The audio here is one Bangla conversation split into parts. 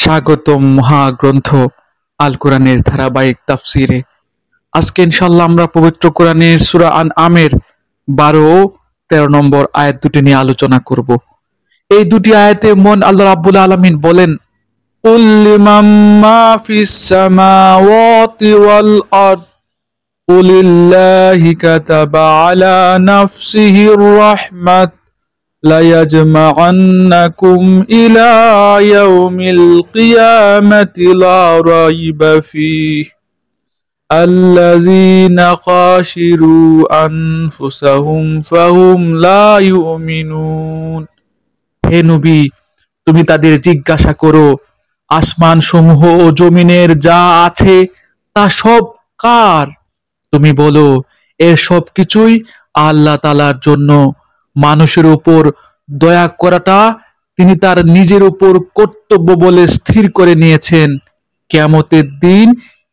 স্বাগতম মহাগ্রন্থ আল কোরআনের ধারাবাহিক তাফসিরে। আজকে ইনশাআল্লাহ আমরা পবিত্র কোরআনের সূরা আনআমের 12 ও 13 নম্বর আয়াত দুটি নিয়ে আলোচনা করব। এই দুটি আয়াতে আল্লাহ রাব্বুল আলামিন বলেন, কুল লিমান মা ফিস সামাওয়াতি ওয়াল আরদ কুলিল্লাহি কাতাবা আলা নাফসিহির রাহমাত لَيَجْمَعَنَّكُمْ إِلَى يَوْمِ الْقِيَامَةِ لَا رَيْبَ فِيهِ الَّذِينَ خَسِرُوا أَنفُسَهُمْ فَهُمْ لَا يُؤْمِنُونَ। হে নবী, তুমি তাদের জিজ্ঞাসা করো, আসমান সমূহ ও জমিনের যা আছে তা সব কার? তুমি বলো, এর সব কিছুই আল্লাহ তাআলার জন্য। মানুষের উপর দয়া করাটা তিনি তার নিজের উপর কর্তব্য বলে স্থির করে নিয়েছেন। কিয়ামতের দিন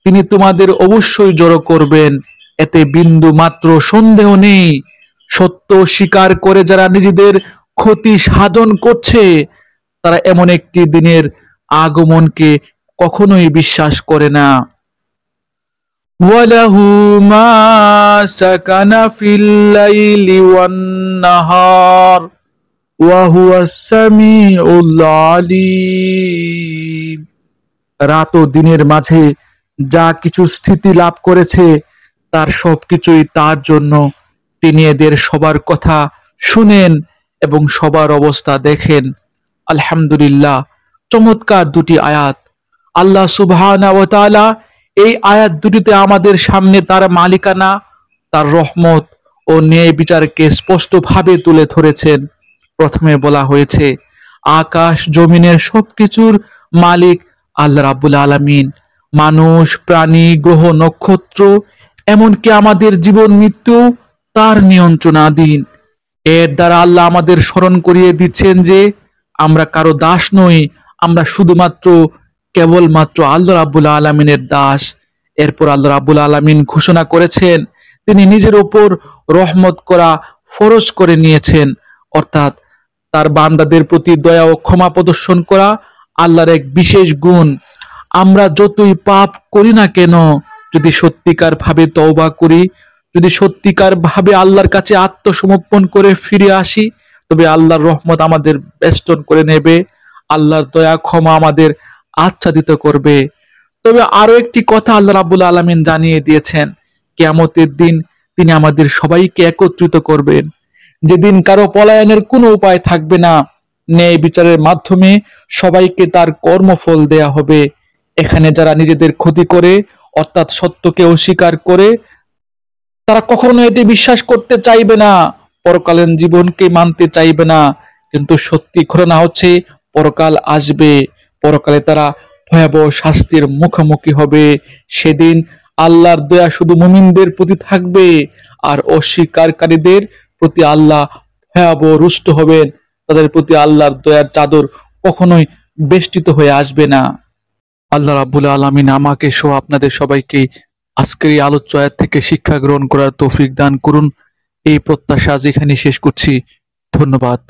তিনি তোমাদের অবশ্যই জড়ো করবেন, এতে বিন্দু মাত্র সন্দেহ নেই। সত্য স্বীকার করে যারা নিজেদের ক্ষতি সাধন করছে, তারা এমন একটি দিনের আগমনকে কখনোই বিশ্বাস করে না। وَلَهُ مَا سَكَنَ فِي اللَّيْلِ وَالنَّهَارِ وَهُوَ السَّمِيعُ الْعَلِيمُ। রাত ও দিনের মাঝে যা কিছু স্থিতি লাভ করেছে তার সবকিছুই তার জন্য। তিনি এদের সবার কথা শুনেন এবং সবার অবস্থা দেখেন। আলহামদুলিল্লাহ, চমৎকার দুটি আয়াত। আল্লাহ সুবহানাহু ওয়া তাআলা এই আয়াত দুটিতে আমাদের সামনে তার মালিকানা, তার রহমত ও ন্যায় বিচারকে স্পষ্টভাবে তুলে ধরেছেন। প্রথমে বলা হয়েছে, আকাশ জমিনের সবকিছুর মালিক আল্লাহ রাব্বুল আলামিন। মানুষ, প্রাণী, গ্রহ, নক্ষত্র, এমনকি আমাদের জীবন মৃত্যু তার নিয়ন্ত্রণাধীন। এর দ্বারা আল্লাহ আমাদের স্মরণ করিয়ে দিচ্ছেন যে আমরা কারো দাস নই, আমরা শুধুমাত্র কেবলমাত্র আল্লাহ রাব্বুল আলামিনের দাস। এরপর আল্লাহ রাব্বুল আলামিন ঘোষণা করেছেন তিনি নিজের উপর রহমত করা ফরজ করে নিয়েছেন, অর্থাৎ তার বান্দাদের প্রতি দয়া ও ক্ষমা প্রদর্শন করা আল্লাহর এক বিশেষ গুণ। আমরা যতই পাপ করি না কেন, যদি সত্যিকার ভাবে তওবা করি, যদি সত্যিকার ভাবে আল্লাহর কাছে আত্মসমর্পণ করে ফিরে আসি, তবে আল্লাহর রহমত আমাদের বেষ্টন করে নেবে, আল্লাহর দয়া ক্ষমা আমাদের আচ্ছাদিত করবে। তবে আরো একটি কথা আল্লাহ রাব্বুল আলামিন জানিয়ে দিয়েছেন, কিয়ামতের দিন তিনি আমাদের সবাইকে একত্রিত করবেন, যেদিন কারো পলায়নের কোনো উপায় থাকবে না। ন্যায় বিচারের মাধ্যমে সবাইকে তার কর্মফল দেয়া হবে। এখানে যারা নিজেদের ক্ষতি করে, অর্থাৎ সত্যকে অস্বীকার করে, তারা কখনো এটি বিশ্বাস করতে চাইবে না, পরকালীন জীবনকে মানতে চাইবে না। কিন্তু সত্যি ঘটনা হচ্ছে পরকাল আসবে, পরকালে তারা ভয়াবহ শাস্তির মুখোমুখি হবে। সেদিন আল্লাহর দয়া শুধু মুমিনদের প্রতি থাকবে, আর অস্বীকারীদের প্রতি আল্লাহ ভয়াবহ রুষ্ট হবেন। তাদের প্রতি আল্লাহর দয়ার চাদর কখনোই বেষ্টিত হয়ে আসবে না। আল্লাহ রাব্বুল আলামিন আমাকে সহ আপনাদের সবাইকে আজকের এই আলোচ্য আয়াত থেকে শিক্ষা গ্রহণ করার তৌফিক দান করুন, এই প্রত্যাশা আজ এখানে শেষ করছি। ধন্যবাদ।